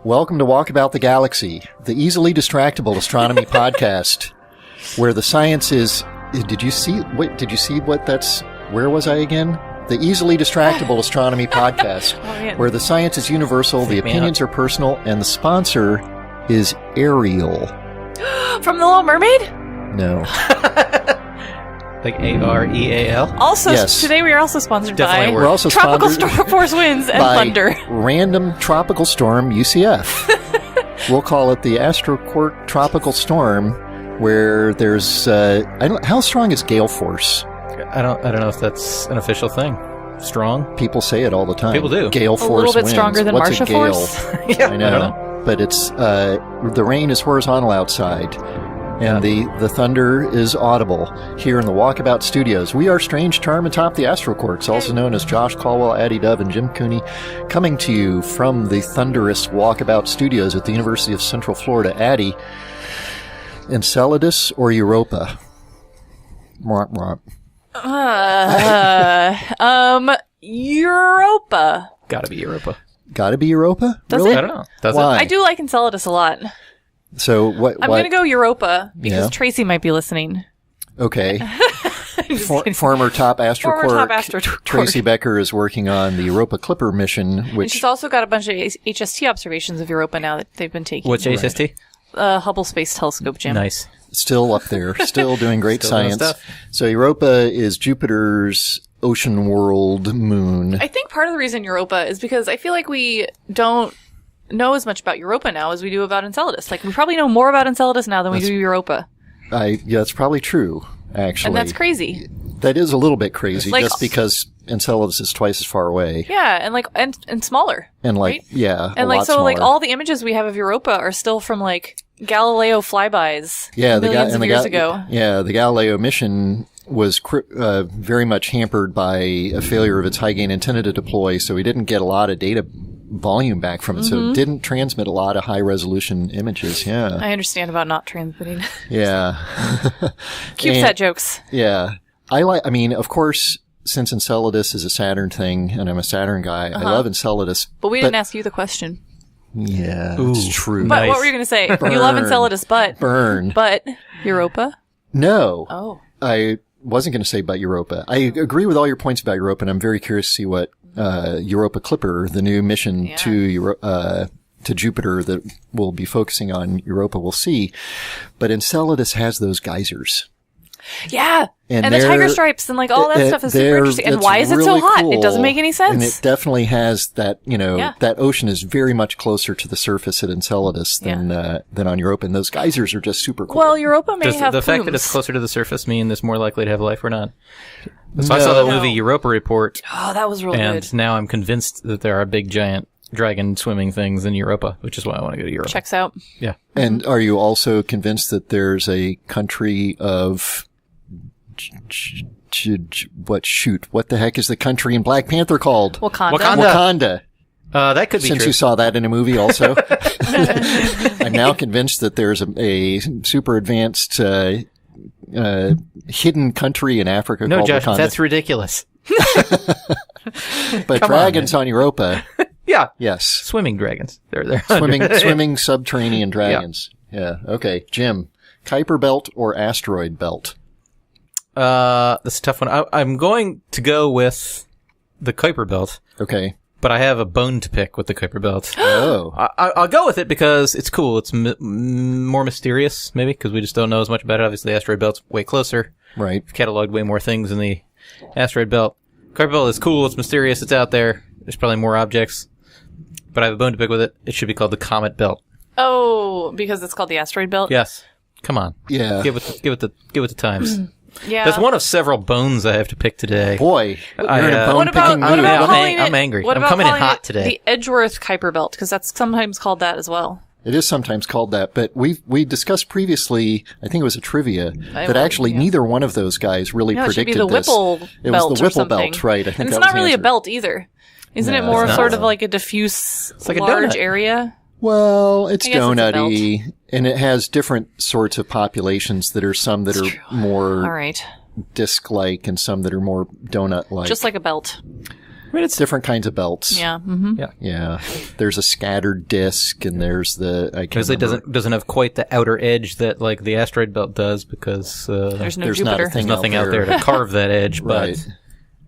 Welcome to Walkabout the Galaxy, the easily distractible astronomy podcast, where the science is... Did you see what that's... Where was I again? The easily distractible astronomy podcast, where the science is universal, the opinions are personal, and the sponsor is Ariel. From The Little Mermaid? No. Like A-R-E-A-L? Also, Yes. Today we are also sponsored Definitely by We're also Tropical sponsored Storm Force Winds and by Thunder. Random Tropical Storm UCF. We'll call it the AstroQuark Tropical Storm, where there's how strong is gale force? I don't know if that's an official thing. Strong? People say it all the time. People do. Gale force A little bit winds. stronger than What's Marsha a gale? force? Yeah, I know. I don't know. But it's the rain is horizontal outside, and the thunder is audible here in the Walkabout Studios. We are Strange Charm atop the AstroQuarks, also known as Josh Caldwell, Addie Dove, and Jim Cooney, coming to you from the thunderous Walkabout Studios at the University of Central Florida. Addie, Enceladus or Europa? Mwah, mwah. Europa. Gotta be Europa. Gotta be Europa? Does really? it? I don't know. Does Why? I do like Enceladus a lot. So what? I'm going to go Europa because Yeah. Tracy might be listening. Okay. Just kidding. Former top Former top AstroQuark AstroQuark. Tracy Becker is working on the Europa Clipper mission, And which she's also got a bunch of HST observations of Europa now that they've been taking. What's HST? Hubble Space Telescope, Jim. Nice. still up there, still doing great Still doing science. stuff. So Europa is Jupiter's ocean world moon. I think part of the reason Europa is because I feel like we don't know as much about Europa now as we do about Enceladus. Like, we probably know more about Enceladus now than we do Europa. Yeah, that's probably true, actually. And that's crazy. That is a little bit crazy, Like- just because Enceladus is twice as far away. Yeah, and like, and smaller. And like, right? yeah, And a like, lot so like smaller. all the images we have of Europa are still from like Galileo flybys millions of years ago. Yeah, the Galileo mission was very much hampered by a failure of its high gain antenna to deploy, so we didn't get a lot of data volume back from it, so it didn't transmit a lot of high resolution images. Yeah. I understand about not transmitting. Yeah. CubeSat jokes. Yeah. I mean, of course, since Enceladus is a Saturn thing, and I'm a Saturn guy, I love Enceladus. But we didn't ask you the question. Yeah, Ooh. it's true. But Nice. what were you going to say? You love Enceladus, but Burn. but Europa? No. Oh. I wasn't going to say but Europa. I agree with all your points about Europa, and I'm very curious to see what Europa Clipper, the new mission to Jupiter that will be focusing on Europa, will see. But Enceladus has those geysers. Yeah. And And the they're- tiger stripes and like all that stuff is super they're- interesting. And it's why is it so really hot? cool. It doesn't make any And sense. it definitely has that, Yeah. that ocean is very much closer to the surface at Enceladus than on Europa. And those geysers are just super cool. Well, Europa may Does have the fact that it's plumes. closer to the surface mean it's more likely to have life or not? So I saw that movie Europa Report, Oh, that was real and good. now I'm convinced that there are big giant dragon swimming things in Europa, which is why I want to go to Europe. Checks out. Yeah. And are you also convinced that there's a country of what the heck is the country in Black Panther called? Wakanda. Wakanda. That could be Since true. you saw that in a movie also. I'm now convinced that there's a super advanced hidden country in Africa No, called Josh, Wakanda. that's ridiculous. But Come dragons on Europa, Yeah. yes. Swimming dragons. They're Swimming subterranean dragons. Yeah. Okay. Jim, Kuiper Belt or asteroid belt? That's a tough one. I'm going to go with the Kuiper Belt, Okay. but I have a bone to pick with the Kuiper Belt. Oh. I'll go with it because it's cool. It's more mysterious, maybe, because we just don't know as much about it. Obviously, the asteroid belt's way closer. Right. We've cataloged way more things in the asteroid belt. Kuiper Belt is cool. It's mysterious. It's out there. There's probably more objects. But I have a bone to pick with it. It should be called the Comet Belt. Oh, because it's called the asteroid belt? Yes. Come on. Yeah. Give it the times. Yeah. That's one of several bones I have to pick today. Boy, you're in a What bone picking mood. I'm angry. What I'm about coming in calling hot it today. The Edgeworth Kuiper Belt, because that's sometimes called that as well. It is sometimes called that, but we discussed previously, I think it was a trivia, that actually neither one of those guys really No, it should be predicted the this. Whipple It was belt the or Whipple something. belt, right? I think And it's that not was the really a answer. belt either. Isn't it No, more it's of not. sort of like a diffuse, like a large donut. area? Well, it's I guess it's a donutty, and it has different sorts of populations that are some that are more All right. disc-like and some that are more donut-like. Just like a belt. I mean, it's different kinds of belts. Yeah. Mm-hmm. Yeah. There's a scattered disk, and there's I can't Obviously, remember. doesn't have quite the outer edge that like the asteroid belt does because There's no there's Jupiter. not a thing there's nothing out there to carve that edge. Right.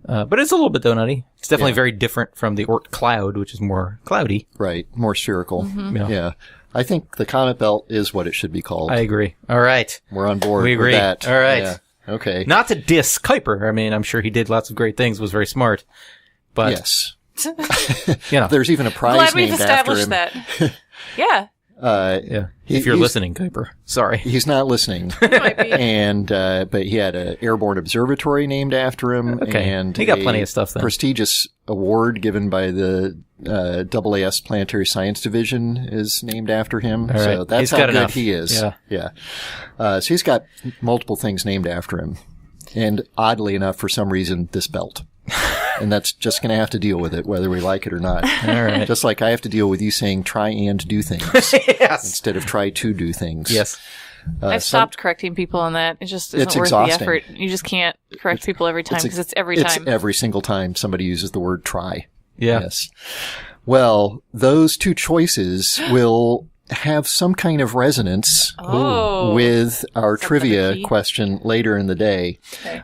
But it's a little bit donutty. It's definitely Yeah. very different from the Oort cloud, which is more cloudy. Right. More spherical. Yeah. Yeah. I think the comet belt is what it should be called. I agree. All right. We're on board We agree. with that. All right. Yeah. Okay. Not to diss Kuiper. I mean, I'm sure he did lots of great things, was very smart. But, Yes. you know. There's even a prize Glad we've named after established him. that. Yeah. Yeah. If you're he's- listening, Kuiper. Sorry. He's not listening. It might be. And but he had an airborne observatory named after him, Okay. and He got a plenty of stuff then. Prestigious award given by the AAS Planetary Science Division is named after him. All So right. that's He's how got good enough. he is. Yeah. So he's got multiple things named after him, and oddly enough, for some reason, this belt. And that's just going to have to deal with it, whether we like it or not. All right. Just like I have to deal with you saying "try and do things" Yes. instead of "try to do things." Yes. I've stopped correcting people on that. It just isn't It's worth exhausting. the effort. You just can't correct people every time because it's every It's time. every single time somebody uses the word "try." Yeah. Yes. Well, those two choices will have some kind of resonance Oh. with our Is that trivia the key? question later in the day. Okay.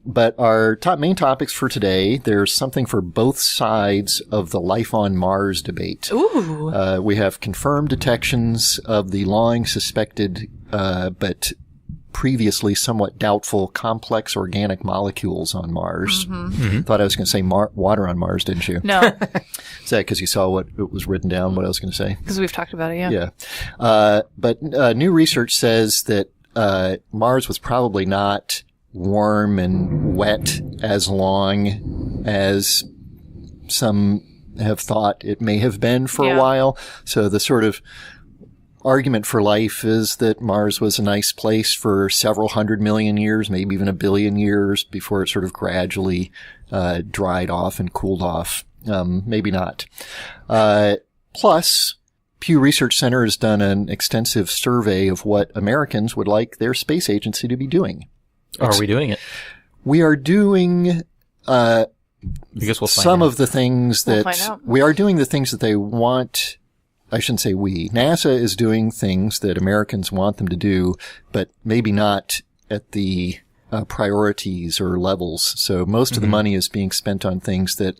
But our main topics for today, there's something for both sides of the life on Mars debate. Ooh. We have confirmed detections of the long suspected, but previously somewhat doubtful complex organic molecules on Mars. Thought I was going to say water on Mars, didn't you? No, Is that because you saw what it was written down, what I was going to say? because we've talked about it, yeah. Yeah. But new research says that Mars was probably not warm and wet as long as some have thought it may have been for a Yeah. while. So the sort of argument for life is that Mars was a nice place for several 100 million years, maybe even 1 billion years before it sort of gradually dried off and cooled off. Maybe not. Plus, Pew Research Center has done an extensive survey of what Americans would like their space agency to be doing. Are we doing it? We are doing Because we'll find some out. of the things We'll that find out. we are doing the things that they want. I shouldn't say we. NASA is doing things that Americans want them to do, but maybe not at the priorities or levels. So most of the money is being spent on things that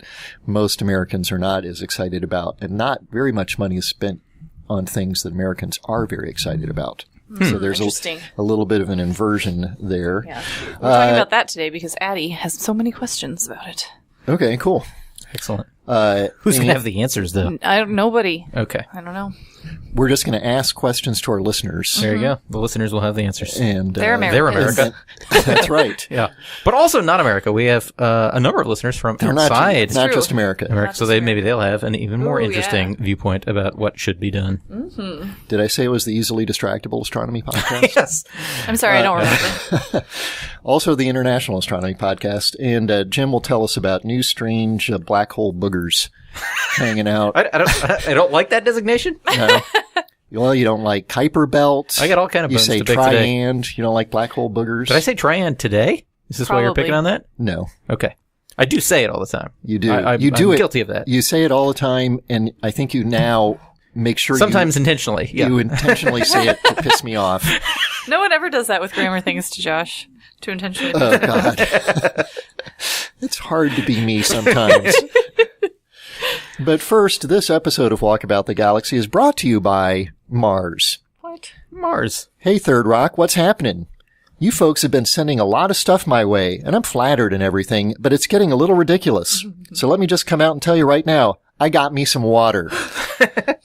most Americans are not as excited about, and not very much money is spent on things that Americans are very excited about. So there's Interesting. a little bit of an inversion there. Yeah. We're talking about that today because Addie has so many questions about it. Okay, cool. Excellent. Who's going to have the answers, though? Nobody. Okay. I don't know. We're just going to ask questions to our listeners. There you go. The listeners will have the answers. And They're They're Americans. America. That's right. Yeah. But also not America. We have a number of listeners from They're not, outside not True. just America. America, so maybe they'll have an even more Ooh, interesting yeah. viewpoint about what should be done. Did I say it was the Easily Distractible Astronomy Podcast? Yes. I'm sorry, I don't remember. Also the International Astronomy Podcast. And Jim will tell us about new strange black hole boogers hanging out. I don't like that designation. Well, you don't like Kuiper belts. I got all kind of You bones say to pick today. triand. You don't like black hole boogers. Did I say triand today? Is this why you're Probably. picking on that? No, Okay. I do say it all the time. you do. I'm guilty of that. You say it all the time, and I think you now make sure Sometimes intentionally. Yeah. you intentionally say it to piss me off. No one ever does that with grammar things to Josh. To intentionally. Oh, God. It's hard to be me sometimes. But first, this episode of Walkabout the Galaxy is brought to you by Mars. What? Mars. Hey, Third Rock, what's happening? You folks have been sending a lot of stuff my way, and I'm flattered and everything, but it's getting a little ridiculous. So let me just come out and tell you right now, I got me some water.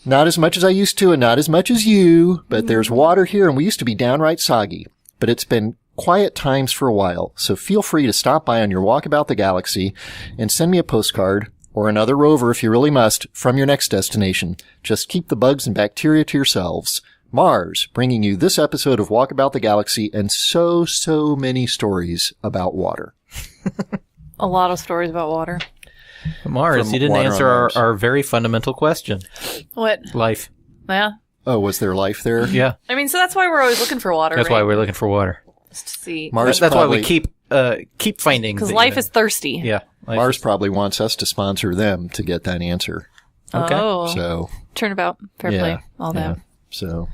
Not as much as I used to and not as much as you, but there's water here and we used to be downright soggy. But it's been quiet times for a while, so feel free to stop by on your Walkabout the Galaxy and send me a postcard, or another rover if you really must, from your next destination. Just keep the bugs and bacteria to yourselves. Mars, bringing you this episode of Walkabout the Galaxy and so many stories about water. A lot of stories about water. Mars, From you didn't water on answer Mars. our very fundamental question. What? Life. Yeah. Oh, was there life there? Yeah. I mean, so that's why we're always looking for water. That's why we're looking for water. Just to see. Mars That's why probably- we keep finding. Because that, life you know, is thirsty. Yeah. Mars probably wants us to sponsor them to get that answer. Okay. Oh. So Turnabout. Fair play. All that. So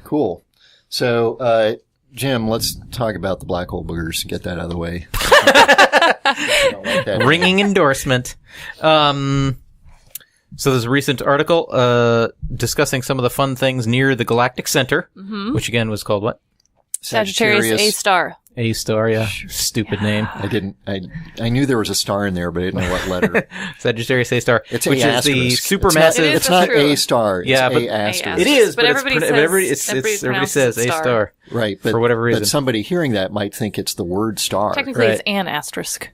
cool. So Jim, let's talk about the black hole boogers. Get that out of the way. I don't like that. Ringing endorsement. So there's a recent article discussing some of the fun things near the galactic center, which again was called what? Sagittarius A star. A star, yeah. Stupid name. I knew there was a star in there, but I didn't know what letter. Sagittarius A star, It's which A is the asterisk. supermassive. It's not true. A star. It's Yeah, but- A asterisk. It is, But but everybody everybody says A pronounces it star. Right, but For whatever reason. But somebody hearing that might think it's the word star. Technically, it's Right. an asterisk.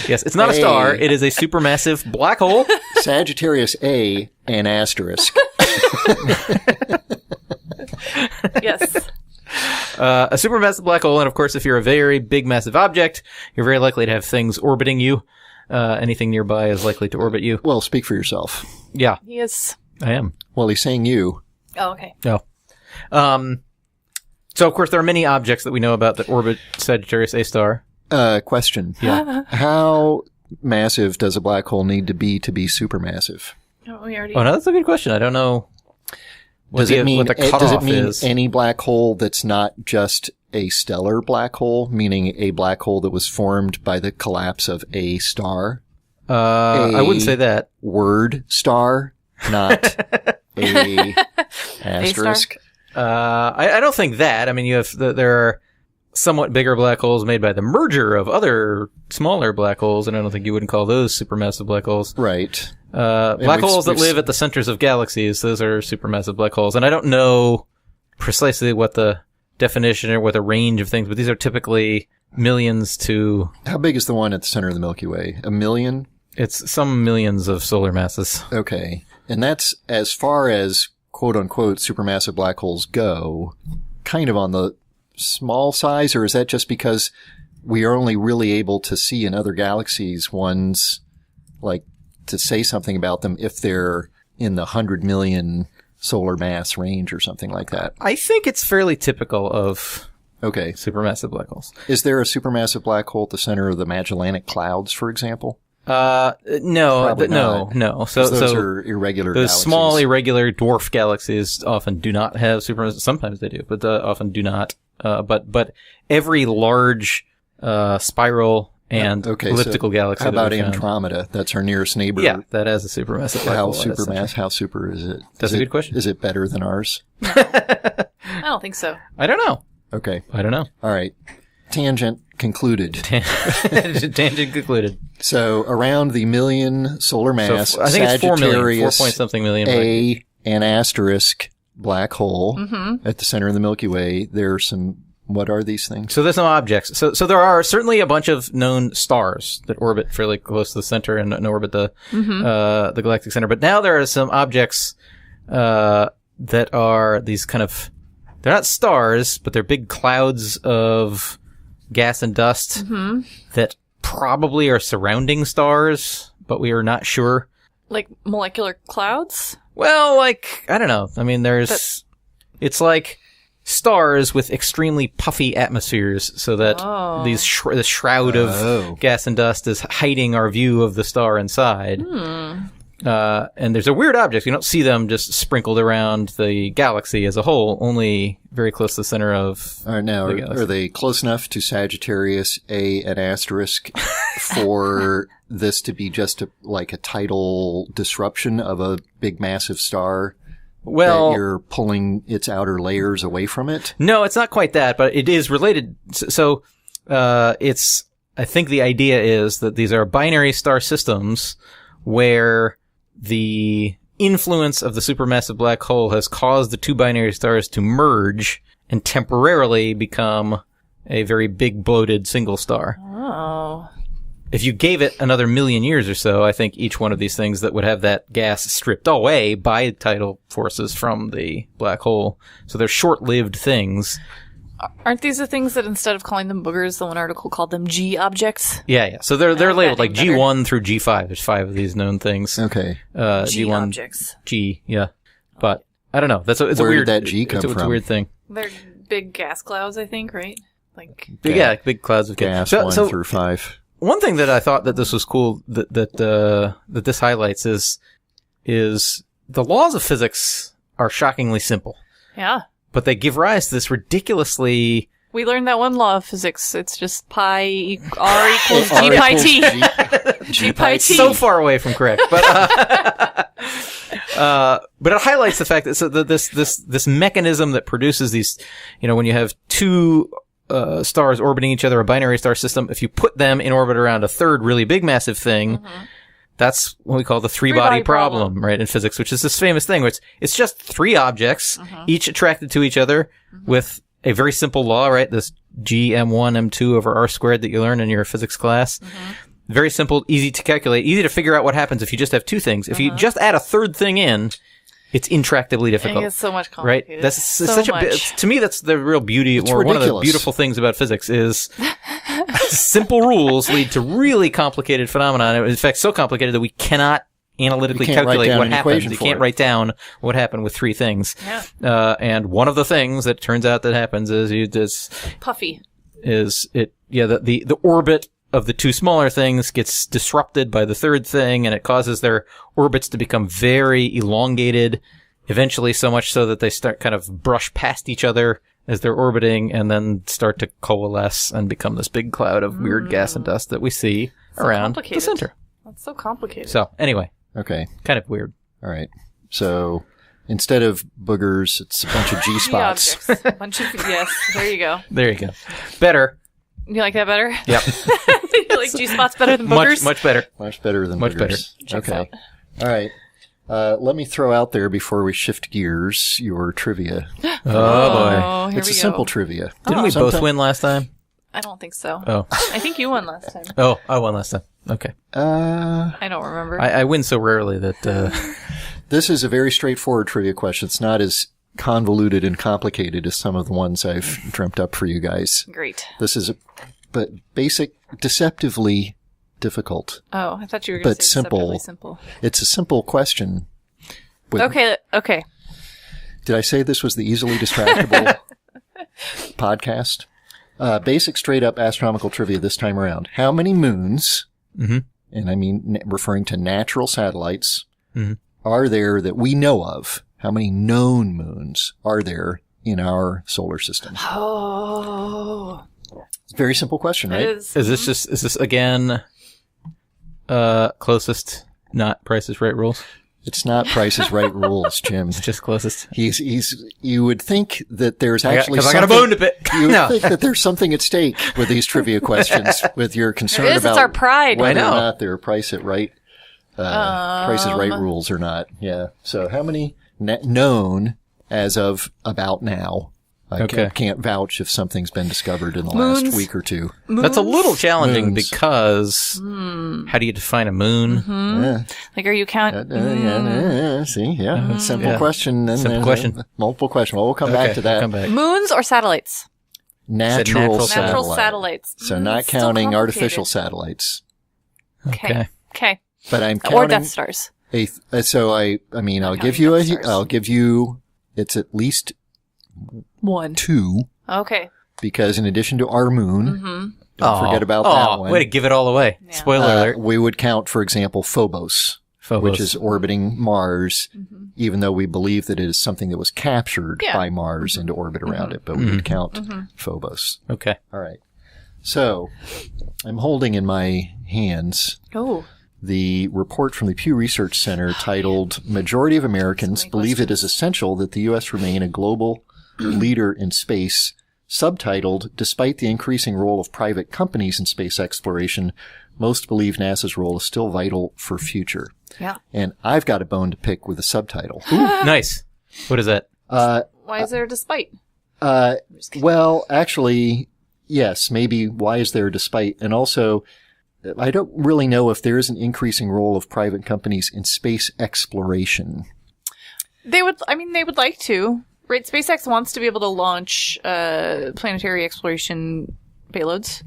Yes, it's not a star. It is a supermassive black hole. Sagittarius A, an asterisk. Yes. A supermassive black hole, and of course, if you're a very big, massive object, you're very likely to have things orbiting you. Anything nearby is likely to orbit you. Well, speak for yourself. Yeah, He is. I am. Well, he's saying you. Oh, okay. No. So, of course, there are many objects that we know about that orbit Sagittarius A star. Question. Yeah. How massive does a black hole need to be supermassive? Oh, we already. Oh, no, that's a good question. I don't know what Does it mean what the cutoff is. any black hole that's not just a stellar black hole, meaning a black hole that was formed by the collapse of a star? I wouldn't say that. Word star, not a asterisk. I don't think that. I mean, you have there are somewhat bigger black holes made by the merger of other smaller black holes, and I don't think you wouldn't call those supermassive black holes. Right. Black holes that live at the centers of galaxies, those are supermassive black holes. And I don't know precisely what the definition or what the range of things, but these are typically millions to... How big is the one at the center of the Milky Way? 1 million? It's some millions of solar masses. Okay. And that's as far as quote-unquote supermassive black holes go, kind of on the small size, or is that just because we are only really able to see in other galaxies ones, like, to say something about them if they're in the 100 million solar mass range or something like that? I think it's fairly typical of Okay. supermassive black holes. Is there a supermassive black hole at the center of the Magellanic Clouds, for example? No, Probably not. no. 'Cause those So are irregular those galaxies. small, irregular dwarf galaxies often do not have supermassive. Sometimes they do, but often do not. But every large spiral and elliptical galaxy. How that about we've found- Andromeda? That's our nearest neighbor. Yeah, that has a supermassive black hole. How super is it? That's Is a it- good question. Is it better than ours? I don't think so. I don't know. Okay. I don't know. All right. Tangent concluded. Tangent concluded. So around the million solar mass, So I think it's 4 million, 4 Sagittarius point something million. A, an asterisk black hole Mm-hmm. at the center of the Milky Way. There are some. What are these things? So there's some objects. So there are certainly a bunch of known stars that orbit fairly close to the center and orbit the galactic center. But now there are some objects that are these kind of, they're not stars, but they're big clouds of gas and dust that probably are surrounding stars, but we are not sure. Like molecular clouds? Well, like, I don't know. I mean, it's like stars with extremely puffy atmospheres, so that this shroud of gas and dust is hiding our view of the star inside. And there's a weird object. You don't see them just sprinkled around the galaxy as a whole, only very close to the center of All right, now, the galaxy. are they close enough to Sagittarius A, an asterisk, for this to be just like a tidal disruption of a big massive star? Well, that you're pulling its outer layers away from it? no, it's not quite that, but it is related. So, it's, I think the idea is that these are binary star systems where the influence of the supermassive black hole has caused the two binary stars to merge and temporarily become a very big bloated single star. Oh. If you gave it another million years or so, I think each one of these things that would have that gas stripped away by tidal forces from the black hole. So they're short-lived things. Aren't these the things that instead of calling them boogers, the one article called them G objects? Yeah. So they're like labeled that like name better. G1 through G5. There's 5 of these known things. Okay. G G1, objects. G, yeah. But I don't know. It's Where a weird. did that G come it's a from? weird thing. They're big gas clouds, I think, right? Like, big clouds of gas 1 through 5. One thing that I thought that this was cool that this highlights is the laws of physics are shockingly simple, yeah. but they give rise to this ridiculously. We learned that one law of physics. It's just R equals G pi T. G pi T. So far away from correct, but it highlights the fact that this mechanism that produces these, when you have two stars orbiting each other, a binary star system, if you put them in orbit around a third really big massive thing, that's what we call the three-body problem, right, in physics, which is this famous thing where it's just three objects, each attracted to each other with a very simple law, right, this G(m1, m2 over r squared that you learn in your physics class. Very simple, easy to calculate, easy to figure out what happens if you just have two things. If you just add a third thing in, it's intractably difficult. It's so much complicated. Right? That's such to me, that's the real beauty, or ridiculous. one of the beautiful things about physics is simple rules lead to really complicated phenomena. In fact, so complicated that we cannot analytically calculate what happens. You can't write down what happened with three things. Yeah. And one of the things that turns out that happens is puffy. The orbit of the two smaller things gets disrupted by the third thing, and it causes their orbits to become very elongated, eventually so much so that they start kind of brush past each other as they're orbiting, and then start to coalesce and become this big cloud of weird gas and dust that we see around the center. That's so complicated. So, anyway. Okay. Kind of weird. All right. So, instead of boogers, it's a bunch of G-spots. A bunch of, yes, there you go. There you go. Better. You like that better? Yep. You like G-spots better than boogers? Much better. Much better than much boogers. Better. Okay. All right. Let me throw out there before we shift gears your trivia. Oh, boy. Here It's we a go. simple trivia. Didn't we both win last time? I don't think so. Oh. I think you won last time. Oh, I won last time. Okay. I don't remember. I win so rarely that... This is a very straightforward trivia question. It's not as convoluted and complicated as some of the ones I've dreamt up for you guys. Great. This is but basic, deceptively difficult. Oh, I thought you were going to say simple. Simple. It's a simple question. Okay. Did I say this was the easily distractible podcast? Basic, straight-up astronomical trivia this time around. How many moons, and I mean referring to natural satellites, are there that we know of? How many known moons are there in our solar system? Oh. It's a very simple question, right? Is this again, closest, not Price is Right rules? It's not Price is Right rules, Jim. It's just closest. You would think that there's actually because I got a bone to pick. You would think that there's something at stake with these trivia questions, with your concern There is, about it's our pride. whether I know. or not they're Price is Right rules or not. Yeah. So how many known as of about now? I can't vouch if something's been discovered in the last week or two. That's a little challenging Moons. because how do you define a moon? Yeah. Like, are you counting? See, yeah. Simple question. And Simple question. Multiple question. Well, we'll come back to that. Come back. Moons or satellites? Natural Natural satellite. satellites. So not Still counting complicated. artificial satellites. Okay. But I'm Or counting Death Stars. I'll give you it's at least One. 2 Okay. because in addition to our moon, don't forget about that one. Way to give it all away. Yeah. Spoiler alert. We would count, for example, Phobos, which is orbiting Mars, even though we believe that it is something that was captured by Mars into orbit around it, but we would count Phobos. Okay. All right. So I'm holding in my hands the report from the Pew Research Center titled Majority of Americans Believe It Is Essential That the U.S. Remain a Global Leader in Space, subtitled Despite the Increasing Role of Private Companies in Space Exploration, Most Believe NASA's Role is Still Vital for Future. Yeah. And I've got a bone to pick with the subtitle. Ooh, nice. What is that? Why is there a despite? Well, actually, yes, maybe why is there a despite? And also, I don't really know if there is an increasing role of private companies in space exploration. They would like to. Right, SpaceX wants to be able to launch planetary exploration payloads.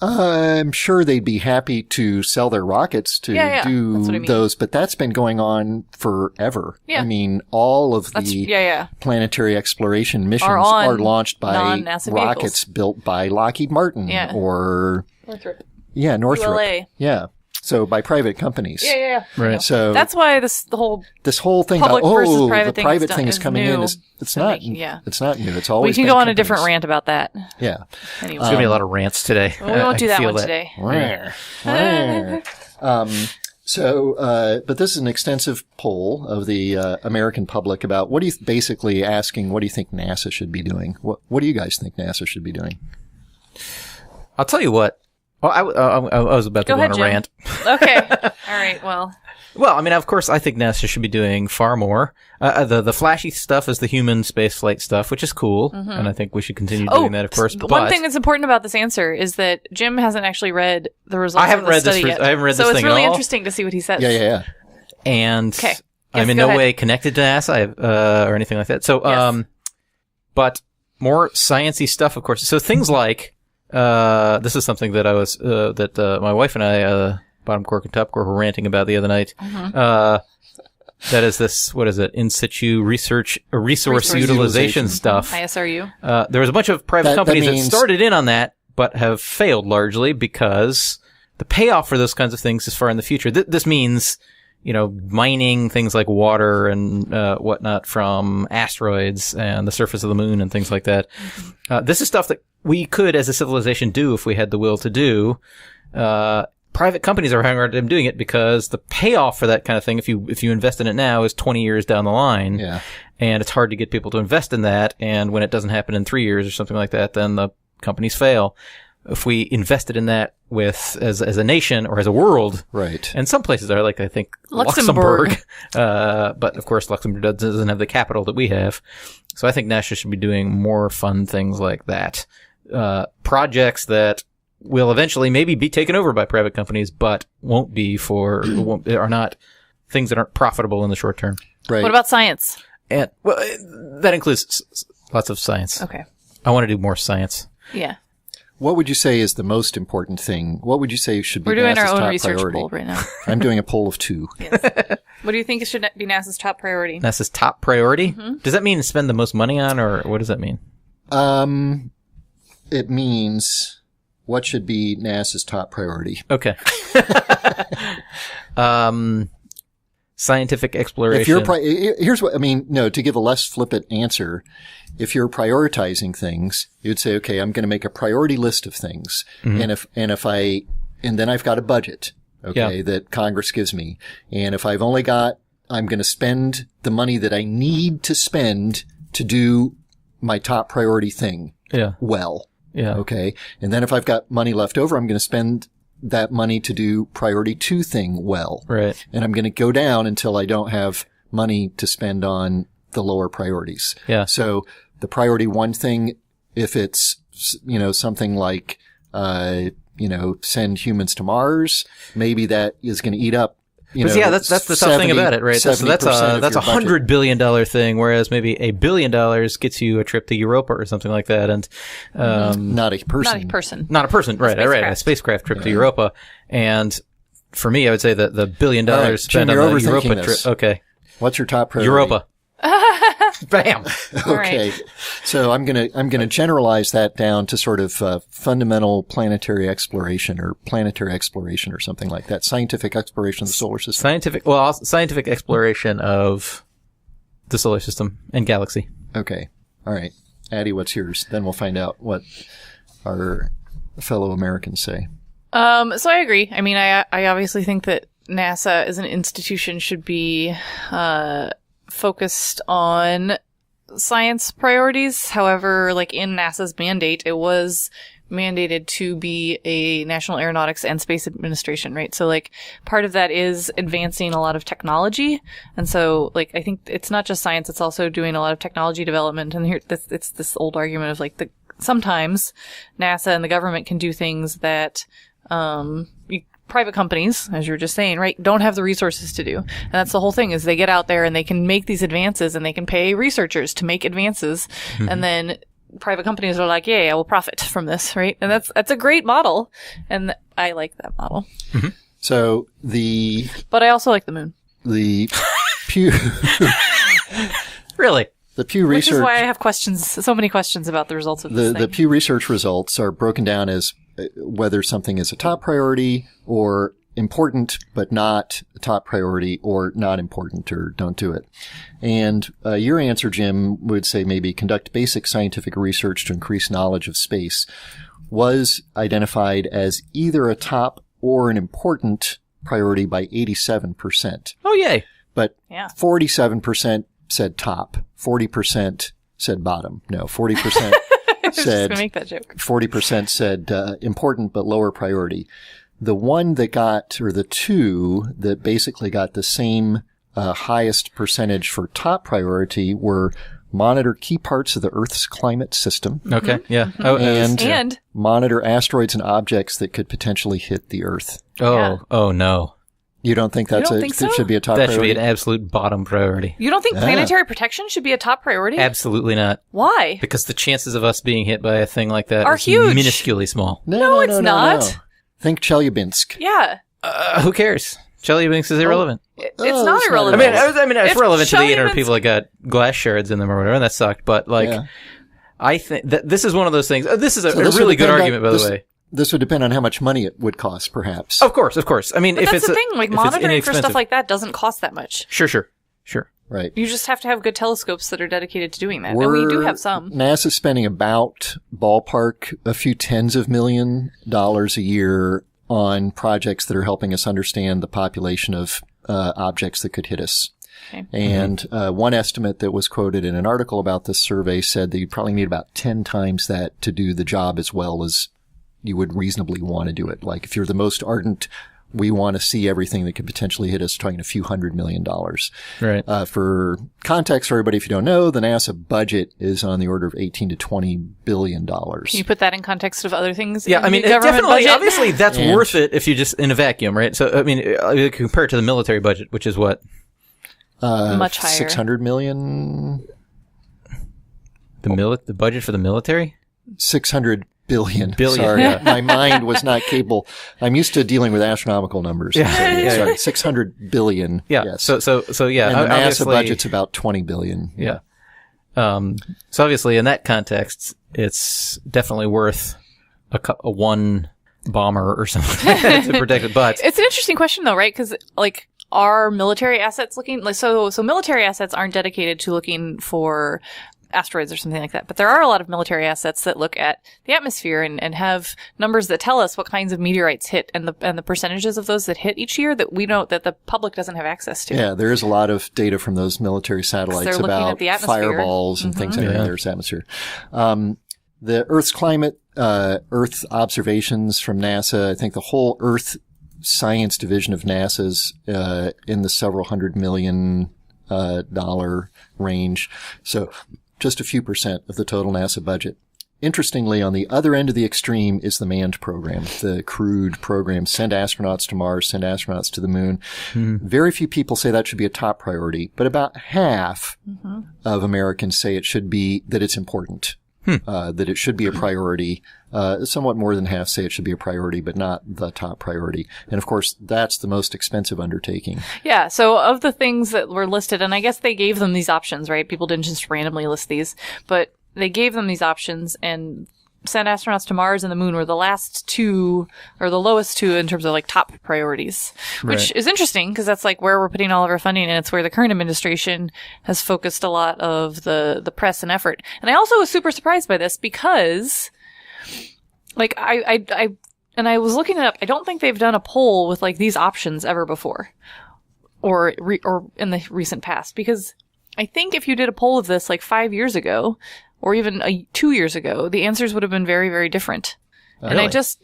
I'm sure they'd be happy to sell their rockets to do That's what I mean. those, but that's been going on forever. Yeah. I mean, all of the planetary exploration missions are launched by non-NASA rockets built by Lockheed Martin or Northrop. Northrop. ULA. Yeah. So by private companies. Yeah. Right. So that's why this whole thing public about versus private the thing private thing is coming in. It's not. It's not new. It's always. We can been go on a companies. different rant about that. Yeah. Anyway. There's gonna be a lot of rants today. Well, we won't do that one today. But this is an extensive poll of the American public about basically asking, what do you think NASA should be doing? What do you guys think NASA should be doing? I'll tell you what. Well, I was about to go on a rant. Okay. All right. Well, I mean, of course, I think NASA should be doing far more. The flashy stuff is the human spaceflight stuff, which is cool, and I think we should continue doing that, of course. But one thing that's important about this answer is that Jim hasn't actually read the results of the study yet. I haven't read this thing at all. So it's really interesting to see what he says. Yeah. And I'm in no way connected to NASA or anything like that. So, but more sciencey stuff, of course. So things like. This is something that my wife and I, Bottom Cork and Top Cork, were ranting about the other night. That is this, what is it? In situ resource utilization stuff. ISRU. There was a bunch of private companies that started in on that, but have failed largely because the payoff for those kinds of things is far in the future. This means, mining things like water and whatnot from asteroids and the surface of the moon and things like that. This is stuff that we could, as a civilization, do if we had the will to do. Private companies are having a hard time doing it because the payoff for that kind of thing, if you invest in it now, is 20 years down the line. Yeah. And it's hard to get people to invest in that. And when it doesn't happen in 3 years or something like that, then the companies fail. If we invested in that as a nation or as a world. Right. And some places are like, I think, Luxembourg. But of course, Luxembourg doesn't have the capital that we have. So I think NASA should be doing more fun things like that. Projects that will eventually maybe be taken over by private companies, but are not things that aren't profitable in the short term. Right. What about science? And that includes lots of science. Okay. I want to do more science. Yeah. What would you say is the most important thing? What would you say should be We're doing NASA's our own top research priority? poll right now. I'm doing a poll of 2. Yes. What do you think should be NASA's top priority? NASA's top priority? Mm-hmm. Does that mean spend the most money on, or what does that mean? It means what should be NASA's top priority. Okay. Scientific exploration. If you're here's what I mean. No, to give a less flippant answer, if you're prioritizing things, you'd say, okay, I'm going to make a priority list of things, and then I've got a budget, that Congress gives me, and if I'm going to spend the money that I need to spend to do my top priority thing. Well. Yeah. Okay. And then if I've got money left over, I'm going to spend that money to do priority 2 thing well. Right. And I'm going to go down until I don't have money to spend on the lower priorities. Yeah. So the priority 1 thing, if it's, something like, send humans to Mars, maybe that is going to eat up. That's the tough thing about it, right? So that's $100 billion thing, whereas maybe $1 billion gets you a trip to Europa or something like that, and not a person, right? A spacecraft trip to Europa. And for me, I would say that the $1 billion spent on the Europa trip. Okay, what's your top priority? Europa. Bam. Okay. Right. So I'm gonna generalize that down to sort of fundamental planetary exploration or something like that. Scientific exploration of the solar system. Scientific exploration of the solar system and galaxy. Okay. All right. Addie, what's yours? Then we'll find out what our fellow Americans say. So I agree. I mean, I obviously think that NASA as an institution should be focused on science priorities. However, like in NASA's mandate, it was mandated to be a National Aeronautics and Space Administration, right? So like part of that is advancing a lot of technology. And so like I think it's not just science, it's also doing a lot of technology development. And here it's this old argument of like sometimes NASA and the government can do things that private companies, as you were just saying, right, don't have the resources to do. And that's the whole thing, is they get out there and they can make these advances and they can pay researchers to make advances. Mm-hmm. And then private companies are like, yeah, we'll profit from this, right? And that's a great model, and I like that model. Mm-hmm. So but I also like the moon. The Pew Really? the Pew Which Research is why I have so many questions about the results of this thing. the Pew Research results are broken down as whether something is a top priority or important but not a top priority, or not important or don't do it. And your answer, Jim, would say maybe conduct basic scientific research to increase knowledge of space was identified as either a top or an important priority by 87%. Oh, yay. But Yeah. 47% said top, 40% said bottom. No, 40% I was just said gonna make that joke. 40% said important but lower priority. The one that got, or the two that basically got the same highest percentage for top priority were monitor key parts of the Earth's climate system. Okay, yeah. Mm-hmm. Oh, And monitor asteroids and objects that could potentially hit the Earth. Yeah. Oh no. You don't think that should be a top That priority? should be an absolute bottom priority. you don't think planetary protection should be a top priority? Absolutely not. Why? Because the chances of us being hit by a thing like that Are is huge. minusculely small. No, it's not. Think Chelyabinsk. Yeah. Who cares? Chelyabinsk is irrelevant. It's Oh, not it's not irrelevant. I mean, it's If relevant to the 800 Chelyabinsk- people that got glass shards in them or whatever, and that sucked. But like, Yeah. I think that this is one of those things. This is a So this really would good depend on- argument, by the way. This would depend on how much money it would cost, perhaps. Of course. I mean, But if that's it's the thing. Like, if it's monitoring for inexpensive- stuff like that doesn't cost that much. Sure. Right. You just have to have good telescopes that are dedicated to doing that. And we do have some. NASA's spending about ballpark a few tens of $1 million a year on projects that are helping us understand the population of objects that could hit us. Okay. And one estimate that was quoted in an article about this survey said that you'd probably need about 10 times that to do the job as well as you would reasonably want to do it. Like if you're the most ardent, we want to see everything that could potentially hit us, talking a few $100 million. Right. For context for everybody, if you don't know, the NASA budget is on the order of $18 to $20 billion. Can you put that in context of other things? Yeah, in I mean, the government definitely, budget? obviously, that's And- worth it if you just in a vacuum, right? So, I mean, compare it to the military budget, which is what? Much higher. 600 million, The budget for the military? 600 billion. Billion, Sorry, yeah. my mind was not capable. I'm used to dealing with astronomical numbers. Yeah. So, Yeah. sorry, 600 billion. Yeah. Yes. So yeah. and the NASA obviously- budget's about 20 billion. Yeah. So obviously, in that context, it's definitely worth a one bomber or something to protect it. But It's an interesting question, though, right? Because, like, are military assets looking like so military assets aren't dedicated to looking for asteroids or something like that, but there are a lot of military assets that look at the atmosphere and have numbers that tell us what kinds of meteorites hit and the percentages of those that hit each year that we don't, that the public doesn't have access to. Yeah, there is a lot of data from those military they're satellites looking about at the atmosphere. fireballs and things entering Yeah. the Earth's atmosphere. The Earth's climate, Earth observations from NASA, I think the whole Earth science division of NASA's in the several $100 million dollar range. So just a few percent of the total NASA budget. Interestingly, on the other end of the extreme is the manned program, the crewed program, send astronauts to Mars, send astronauts to the moon. Very few people say that should be a top priority, but about half of Americans say it should be, that it's important, that it should be a priority. Somewhat more than half say it should be a priority, but not the top priority. And of course, that's the most expensive undertaking. Yeah, so of the things that were listed, and I guess they gave them these options, right? People didn't just randomly list these, but they gave them these options, and send astronauts to Mars and the moon were the last two, or the lowest two in terms of like top priorities, which Right. is interesting because that's like where we're putting all of our funding, and it's where the current administration has focused a lot of the press and effort. And I also was super surprised by this because, like, I was looking it up. I don't think they've done a poll with like these options ever before, or in the recent past. Because I think if you did a poll of this like 5 years ago, or even 2 years ago, the answers would have been very, very different. And Really? because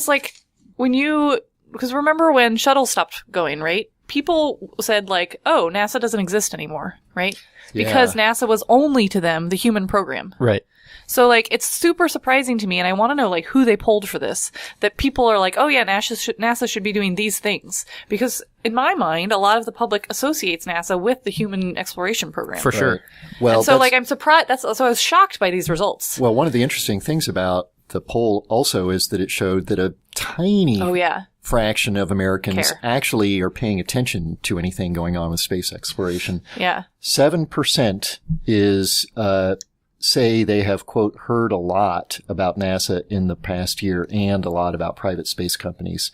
like because remember when shuttle stopped going, right? People said like, oh, NASA doesn't exist anymore, right? Because Yeah. NASA was only to them the human program. right. So, like, it's super surprising to me, and I want to know, like, who they polled for this. That people are like, oh yeah, NASA should be doing these things. Because, in my mind, a lot of the public associates NASA with the Human Exploration Program. For sure. Right. Well, And so, like, I'm surprised, so I was shocked by these results. Well, one of the interesting things about the poll also is that it showed that a tiny Oh yeah. fraction of Americans Care. actually are paying attention to anything going on with space exploration. Yeah. 7% is, say they have, quote, heard a lot about NASA in the past year and a lot about private space companies.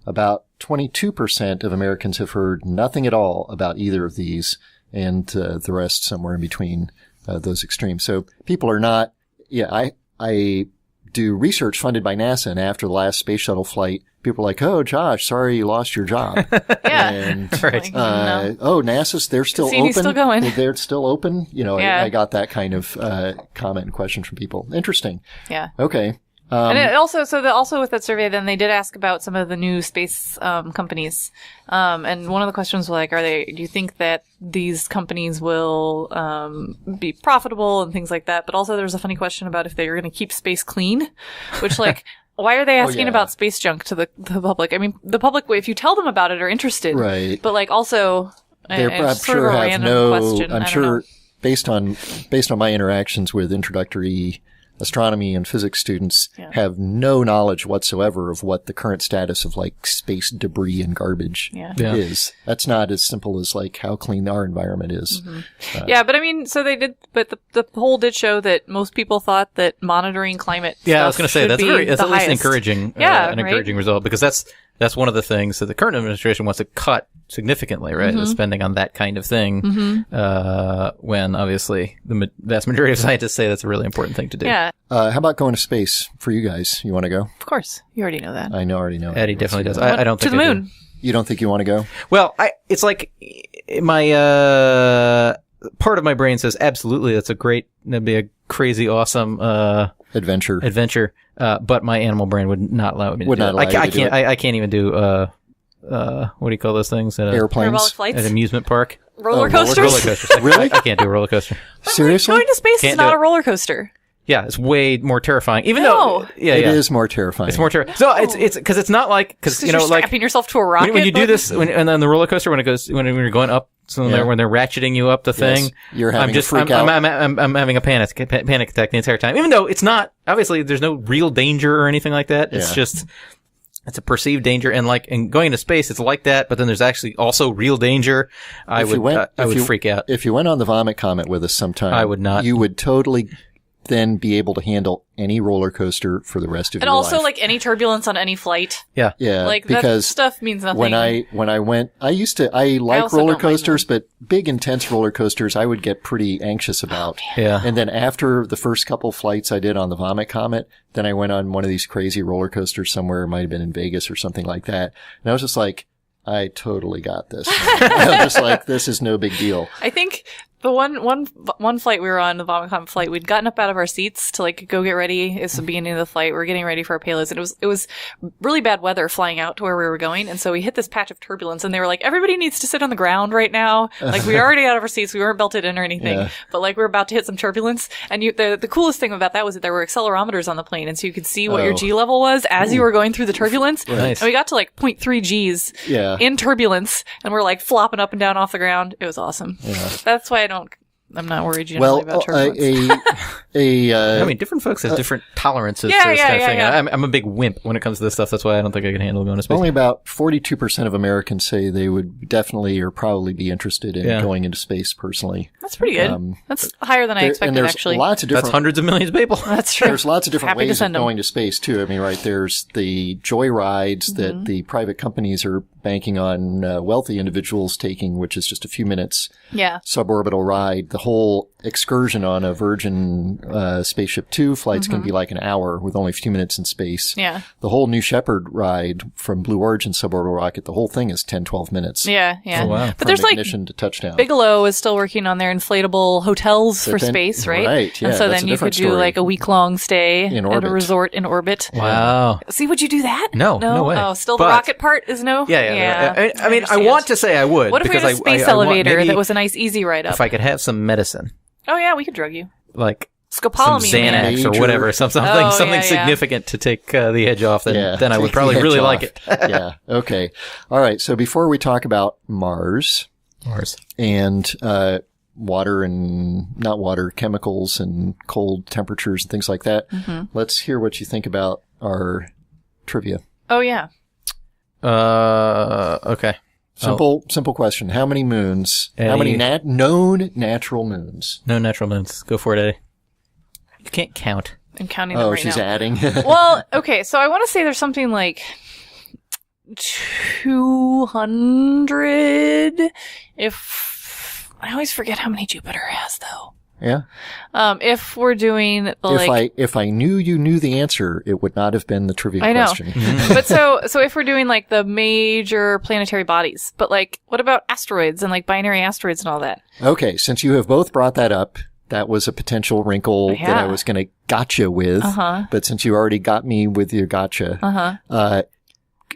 About 22% of Americans have heard nothing at all about either of these, and the rest somewhere in between those extremes. So people are not, I do research funded by NASA, and after the last space shuttle flight, people are like, "Oh, Josh, sorry you lost your job." Yeah. And, Right. No. oh, NASA's, they're still Cassini's open. still going. They're still open. You know, Yeah. I got that kind of comment and question from people. Interesting. Yeah. Okay. And it also, also with that survey, then they did ask about some of the new space companies. And one of the questions was like, do you think that these companies will be profitable and things like that? But also there's a funny question about if they're going to keep space clean, which like, why are they asking yeah. about space junk to the public? I mean, the public, if you tell them about it, are interested. Right. But like also, They're, it's I'm sort sure of a have random no, question. I'm I don't sure know. based on my interactions with introductory astronomy and physics students Yeah. have no knowledge whatsoever of what the current status of like space debris and garbage Yeah. Yeah. is. That's not as simple as like how clean our environment is. Mm-hmm. Yeah, but I mean, so they did, but the poll did show that most people thought that monitoring climate. Yeah, I was stuff going to say should that's be that's the at least highest. encouraging. Yeah, an right? encouraging result, because that's one of the things that the current administration wants to cut significantly, right? Mm-hmm. The spending on that kind of thing. When obviously the vast majority of scientists say that's a really important thing to do. Yeah, How about going to space for you guys? You want to go? of course. You alady know that. I already know. Eddie definitely does. I don't to think the I do. moon. You don't think you want to go? Well, it's like my part of my brain says absolutely. That'd be a crazy awesome Adventure. but my animal brain would not allow me to Would do not it. allow you to do can't. I can't even do what do you call those things at Parabolic Airplanes? an flights, amusement park? roller roller coasters. Roller coasters. Really? I can't do a roller coaster. Seriously? Going to space is Can't not do a roller coaster. Yeah, it's way more terrifying. Even No. though, yeah, It yeah, is more terrifying. it's more terrifying. So it's because it's not like because Because you're strapping yourself to a rocket. when you do but- this and then the roller coaster when you're going up, so Yeah. when they're ratcheting you up the thing, Yes. You're having I'm just a freak out. I'm having a panic attack the entire time. Even though it's not obviously there's no real danger or anything like that. It's Yeah. just it's a perceived danger, and going into space, it's like that. But then there's actually also real danger. I If you would went- freak out. If you went on the Vomit Comet with us sometime, I would not. You would totally then be able to handle any roller coaster for the rest of and your also life. like any turbulence on any flight. Yeah. Yeah, Like that because stuff means nothing. when I went, I like also roller don't mind coasters, but big intense roller coasters I would get pretty anxious about. Yeah. And then after the first couple flights I did on the Vomit Comet, then I went on one of these crazy roller coasters somewhere, it might have been in Vegas or something like that. And I was just like, I totally got this. I'm just like, this is no big deal. I think the one flight we were on, the Vomit Comet flight, we'd gotten up out of our seats to like go get ready. It's the beginning of the flight. We were getting ready for our payloads, and it was really bad weather flying out to where we were going, and so we hit this patch of turbulence, and they were like, everybody needs to sit on the ground right now. Like we were already out of our seats, we weren't belted in or anything, Yeah. but like we were about to hit some turbulence. And the coolest thing about that was that there were accelerometers on the plane, and so you could see what your Oh. G level was as you were going through the turbulence. Nice. And we got to like 0.3 Gs Yeah. in turbulence, and we're like flopping up and down off the ground. It was awesome. That's why I'm not worried generally Well, about turbulence. I mean, different folks have different tolerances Yeah, for this yeah, kind of yeah, thing. yeah. I'm a big wimp when it comes to this stuff. That's why I don't think I can handle going to space. Only about 42% of Americans say they would definitely or probably be interested in Yeah. going into space personally. That's pretty good. That's higher than I and expected, there's actually. lots of That's different hundreds of millions of people. That's true. There's lots of different Happy to ways of send 'em. going to space too. I mean, right, there's the joy rides Mm-hmm. that the private companies are banking on wealthy individuals taking, which is just a few minutes Yeah. suborbital ride. The whole excursion on a Virgin Spaceship 2 flight's going to be like an hour with only a few minutes in space. Mm-hmm. Yeah. The whole New Shepard ride from Blue Origin suborbital rocket, the whole thing is 10, 12 minutes. Yeah. Yeah. Oh, wow. But From there's like ignition to touchdown. Bigelow is still working on their inflatable hotels for then- space, right? right, yeah, And so that's then a you could different do story. like a week-long stay In at a orbit. resort in orbit. Wow. See, would you do that? No, no way. Oh, still the But- rocket part is no? Yeah. I mean, I understand. want to say I would. What if we because had a space I want- elevator maybe that was a nice, easy ride up? if I could have some medicine, Oh, yeah, we could drug you. like Scopolamine. Xanax Major- or whatever, something yeah. significant to take the edge off, then I would take probably the really edge like off. it. Yeah. Okay. All right. So before we talk about Mars and water and not water, chemicals and cold temperatures and things like that, let's hear what you think about our trivia. Oh, yeah. Okay. Simple question. How many moons? Eddie. How many known natural moons? No natural moons. Go for it, Eddie. You can't count. I'm counting them Oh, right she's now. adding. Well, okay, so I want to say there's something like 200. If I always forget how many Jupiter has, though. Yeah. If we're doing the If I knew you knew the answer, it would not have been the trivia I know. question. but so if we're doing like the major planetary bodies, but like what about asteroids and like binary asteroids and all that? Okay, since you have both brought that up, that was a potential wrinkle that I was going to gotcha with. But since you already got me with your gotcha,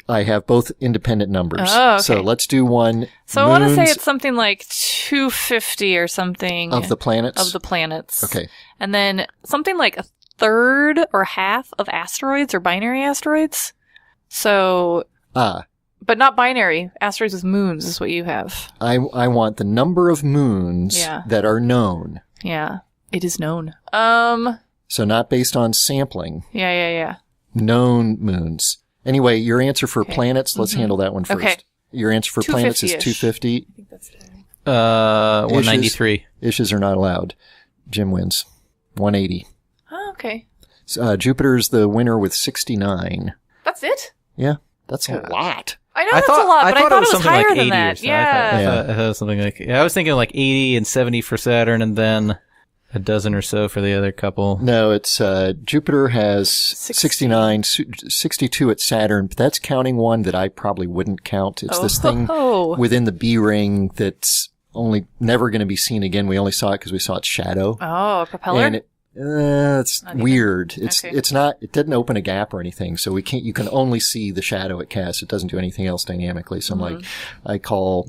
I have both independent numbers. Oh, okay. So let's do one. So I want to say moons it's something like 250 or something of the planets. Of the planets. Okay. And then something like a third or half of asteroids or binary asteroids. So, but not binary. Asteroids with moons is what you have. I want the number of moons that are known. Yeah. It is known. So not based on sampling. Yeah. Known moons. Anyway, your answer for planets, let's handle that one first. Okay. Your answer for planets is 250. I think that's fair. 193. Issues are not allowed. Jim wins. 180. Oh, okay. Jupiter's the winner with 69. That's it? Yeah, that's a lot. I know that's a lot, but I thought it was something higher like than 80 that. or so. Yeah. I thought it was something like, I was thinking like 80 and 70 for Saturn and then a dozen or so for the other couple. No, it's Jupiter has 69, 62 at Saturn, but that's counting one that I probably wouldn't count. It's this thing within the B ring that's only never going to be seen again. We only saw it because we saw its shadow. Oh, a propeller? And it's weird. It's not, it didn't open a gap or anything. So you can only see the shadow it casts. It doesn't do anything else dynamically. So I'm like, I got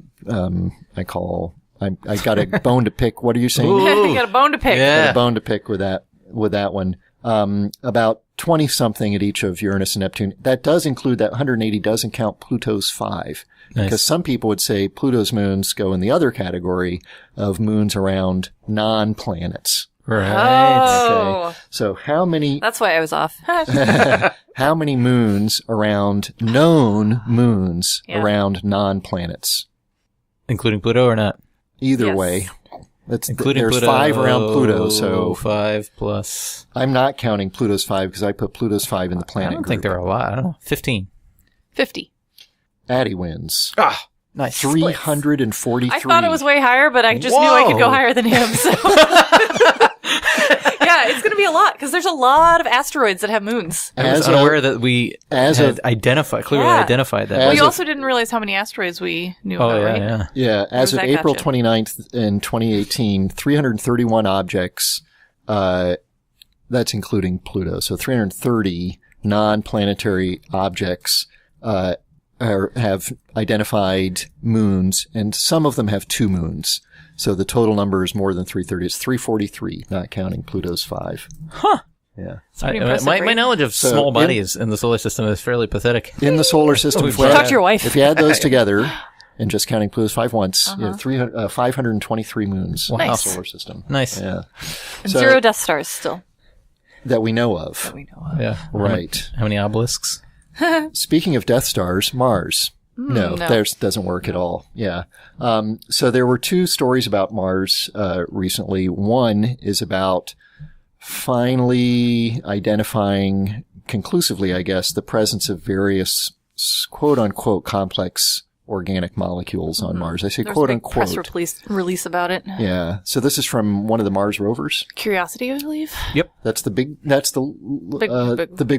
a bone to pick. What are you saying? You got a bone to pick. Got a bone to pick with that one. About 20 something at each of Uranus and Neptune. That does include that 180 doesn't count Pluto's 5. Nice. Because some people would say Pluto's moons go in the other category of moons around non-planets. Right. Oh. Okay. So how many That's why I was off. how many moons around known moons around non-planets? Including Pluto or not? Yes. Either way. Including there's Pluto, 5 around Pluto, so 5 plus. I'm not counting Pluto's 5 because I put Pluto's 5 in the planet I don't think there are a lot. I don't know. 15. 50. Addie wins. Ah, nice. 343. I thought it was way higher, but I just knew I could go higher than him. So. Yeah, it's going to be a lot because there's a lot of asteroids that have moons. I was unaware that we had clearly identified that. Well, you also didn't realize how many asteroids we knew about, right? Yeah. Yeah, as of that April gotcha? 29th in 2018, 331 objects, that's including Pluto, so 330 non-planetary objects have identified moons, and some of them have 2 moons. So the total number is more than 330. It's 343, not counting Pluto's 5. Huh. Yeah. pretty impressive, My right? knowledge of small bodies in the solar system is fairly pathetic. In the solar system, Talk to your wife. if you add those together, and just counting Pluto's 5 once, you have 523 moons in the Nice. solar system. Nice. Yeah. And So- 0 Death Stars still. That we know of. We know of. Yeah. Right. How many obelisks? Speaking of Death Stars, Mars. No, no. theirs doesn't work at all. Yeah. So there were 2 stories about Mars recently. One is about finally identifying conclusively, I guess, the presence of various quote unquote complex organic molecules on Mars. I say There's quote a big unquote. press release about it. Yeah. So this is from one of the Mars rovers. Curiosity, I believe. That's the big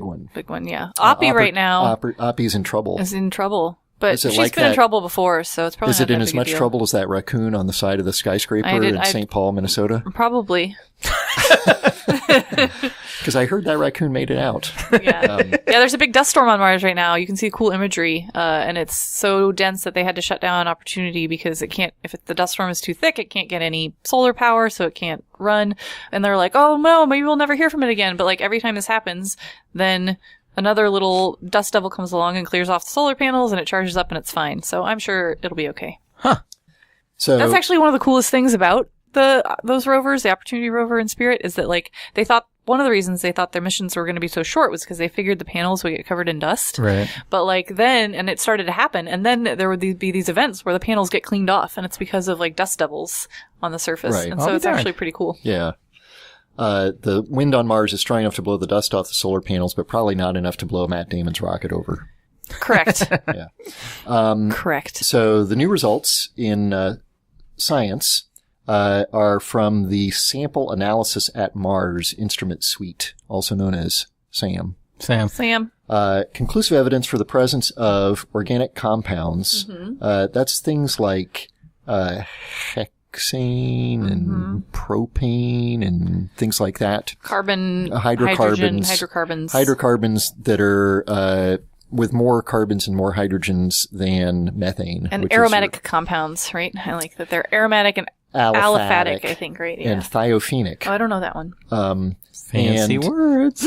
one. Big one, yeah. Oppie right now Oppie's in trouble. is in trouble. But Is it she's like been in that- trouble before, so it's probably Is not it in that as big a much deal. trouble as that raccoon on the side of the skyscraper I in St. Paul, Minnesota? Probably. Because I heard that raccoon made it out. Yeah. Yeah, there's a big dust storm on Mars right now. You can see cool imagery, and it's so dense that they had to shut down Opportunity because if the dust storm is too thick, it can't get any solar power, so it can't run. And they're like, oh no, maybe we'll never hear from it again. But like every time this happens, then another little dust devil comes along and clears off the solar panels, and it charges up and it's fine. So I'm sure it'll be okay. Huh. So That's actually one of the coolest things about those rovers, the Opportunity rover and Spirit, is that like one of the reasons they thought their missions were going to be so short was because they figured the panels would get covered in dust. Right. But like then, and it started to happen, and then there would be these events where the panels get cleaned off, and it's because of like dust devils on the surface. Right. And so it's actually pretty cool. Yeah. The wind on Mars is strong enough to blow the dust off the solar panels, but probably not enough to blow Matt Damon's rocket over. Correct. Yeah. Correct. So the new results in Science are from the Sample Analysis at Mars Instrument Suite, also known as SAM. Sam. Conclusive evidence for the presence of organic compounds. That's things like hexane and propane and things like that. Carbon, hydrocarbons. Hydrocarbons that are with more carbons and more hydrogens than methane. And aromatic compounds, right? I like that they're aromatic and aliphatic, I think, right? Yeah. And thiophenic. Oh, I don't know that one. Fancy words.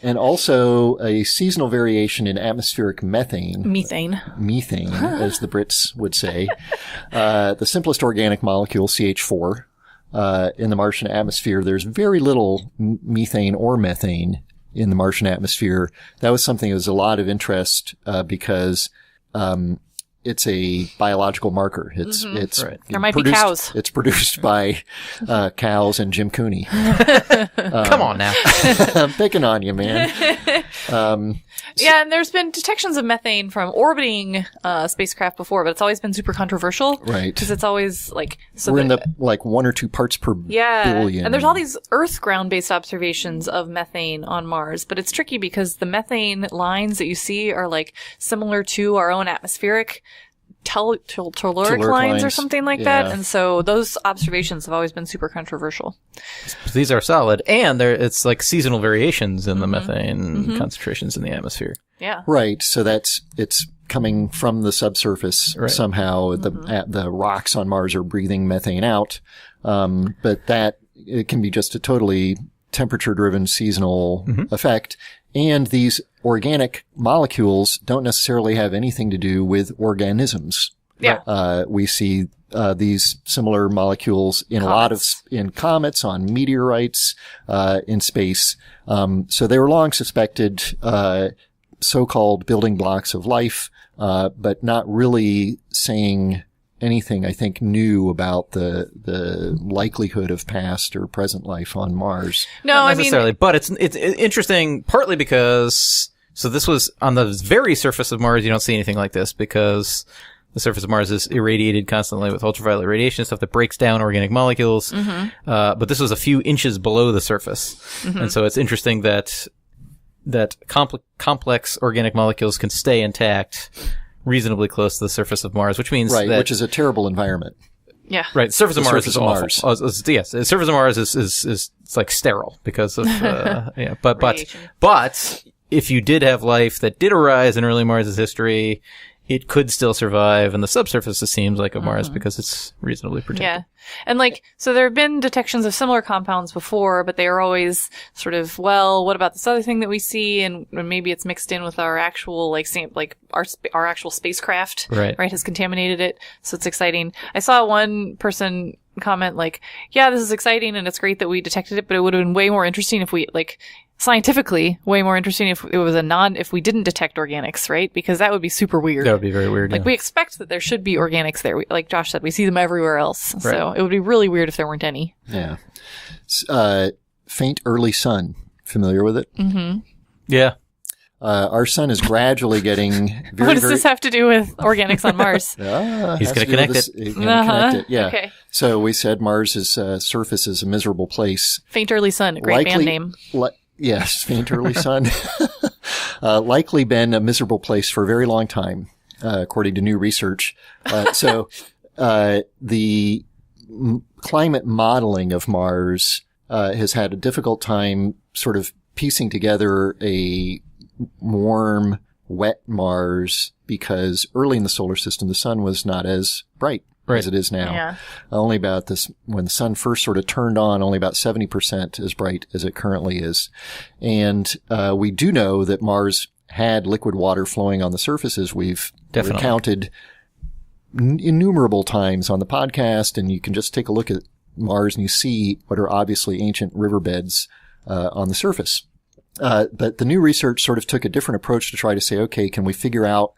And also a seasonal variation in atmospheric methane. Methane, as the Brits would say. The simplest organic molecule, CH4, in the Martian atmosphere. There's very little methane or methane in the Martian atmosphere. That was something that was a lot of interest because it's a biological marker. It's right. There might be cows. It's produced by cows and Jim Cooney. Come on now. I'm picking on you, man. Yeah, and there's been detections of methane from orbiting spacecraft before, but it's always been super controversial. Right. Because it's always like... We're in the 1 or 2 parts per billion. And there's all these Earth ground-based observations of methane on Mars, but it's tricky because the methane lines that you see are like similar to our own atmospheric telluric lines or something like that. And so those observations have always been super controversial. These are solid, and it's like seasonal variations in the methane concentrations in the atmosphere. Yeah. Right. So it's coming from the subsurface somehow. The rocks on Mars are breathing methane out. But it can be just a totally temperature-driven seasonal effect. And these organic molecules don't necessarily have anything to do with organisms. Yeah. We see these similar molecules in in comets, on meteorites, in space. So they were long suspected so-called building blocks of life, but not really saying anything, I think, new about the likelihood of past or present life on Mars. No, not necessarily, but it's interesting partly because this was on the very surface of Mars. You don't see anything like this because the surface of Mars is irradiated constantly with ultraviolet radiation, stuff that breaks down organic molecules. But this was a few inches below the surface, and so it's interesting that complex organic molecules can stay intact reasonably close to the surface of Mars, which means which is a terrible environment. Yeah. Right. The surface of Mars is awful. Yes. The surface of Mars is it's like sterile because of, but if you did have life that did arise in early Mars's history, it could still survive in the subsurface, it seems like, of Mars because it's reasonably protected. Yeah. And so there have been detections of similar compounds before, but they are always sort of, well, what about this other thing that we see? And maybe it's mixed in with our actual, our actual spacecraft, right, has contaminated it. So it's exciting. I saw one person comment yeah, this is exciting and it's great that we detected it, but it would have been way more interesting if we, scientifically, way more interesting if it was if we didn't detect organics, right? Because that would be super weird. That would be very weird. We expect that there should be organics there. Like Josh said, we see them everywhere else. Right. So it would be really weird if there weren't any. Yeah. Faint early sun. Familiar with it? Mm-hmm. Yeah. Our sun is gradually getting very, what does this have to do with organics on Mars? He's going to connect it. He's going to connect it, yeah. Okay. So we said Mars's surface is a miserable place. Faint early sun, great band name. Yes, faint early sun. Likely been a miserable place for a very long time, according to new research. So the climate modeling of Mars has had a difficult time sort of piecing together a warm, wet Mars because early in the solar system, the sun was not as bright as it is now. Yeah. Only about this, when the sun first sort of turned on, only about 70% as bright as it currently is. And we do know that Mars had liquid water flowing on the surfaces. We've recounted innumerable times on the podcast, and you can just take a look at Mars and you see what are obviously ancient riverbeds on the surface. But the new research sort of took a different approach to try to say, okay, can we figure out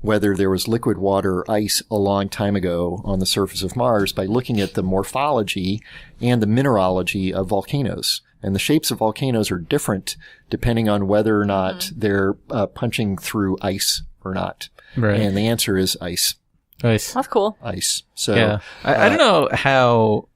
whether there was liquid water or ice a long time ago on the surface of Mars by looking at the morphology and the mineralogy of volcanoes. And the shapes of volcanoes are different depending on whether or not they're punching through ice or not. Right. And the answer is ice. Nice. That's cool. Ice. So Yeah. I don't know how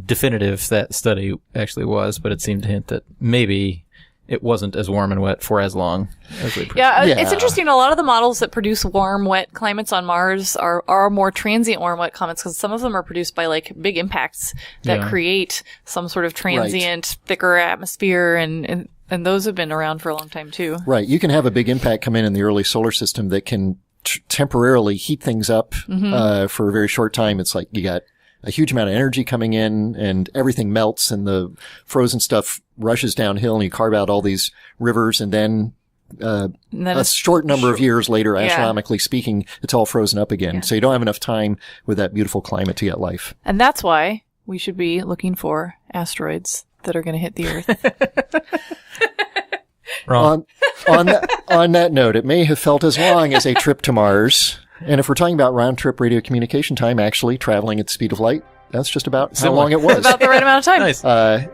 definitive that study actually was, but it seemed to hint that maybe it wasn't as warm and wet for as long as we predicted. Yeah, Yeah. it's interesting. A lot of the models that produce warm, wet climates on Mars are more transient warm, wet climates because some of them are produced by like big impacts that create some sort of transient, thicker atmosphere, and those have been around for a long time too. Right. You can have a big impact come in the early solar system that can temporarily heat things up for a very short time. It's like you got a huge amount of energy coming in and everything melts and the frozen stuff rushes downhill and you carve out all these rivers and then a short number of years later, astronomically speaking, it's all frozen up again. So you don't have enough time with that beautiful climate to get life. And that's why we should be looking for asteroids that are going to hit the Earth. Wrong. On that note, it may have felt as long as a trip to Mars. And if we're talking about round-trip radio communication time, actually traveling at the speed of light, that's just about how long it was. About the right amount of time. Nice.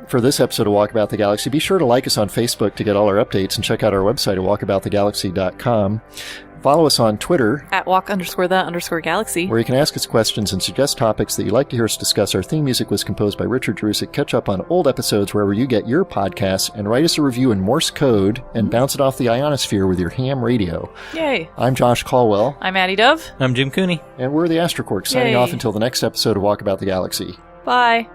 For this episode of Walkabout the Galaxy, be sure to like us on Facebook to get all our updates and check out our website at walkaboutthegalaxy.com. Follow us on Twitter At walk_the_galaxy. where you can ask us questions and suggest topics that you'd like to hear us discuss. Our theme music was composed by Richard Drusik. Catch up on old episodes wherever you get your podcasts and write us a review in Morse code and bounce it off the ionosphere with your ham radio. Yay. I'm Josh Caldwell, I'm Addie Dove. I'm Jim Cooney. and we're the Astrocork, signing Yay. off until the next episode of Walkabout the Galaxy. Bye.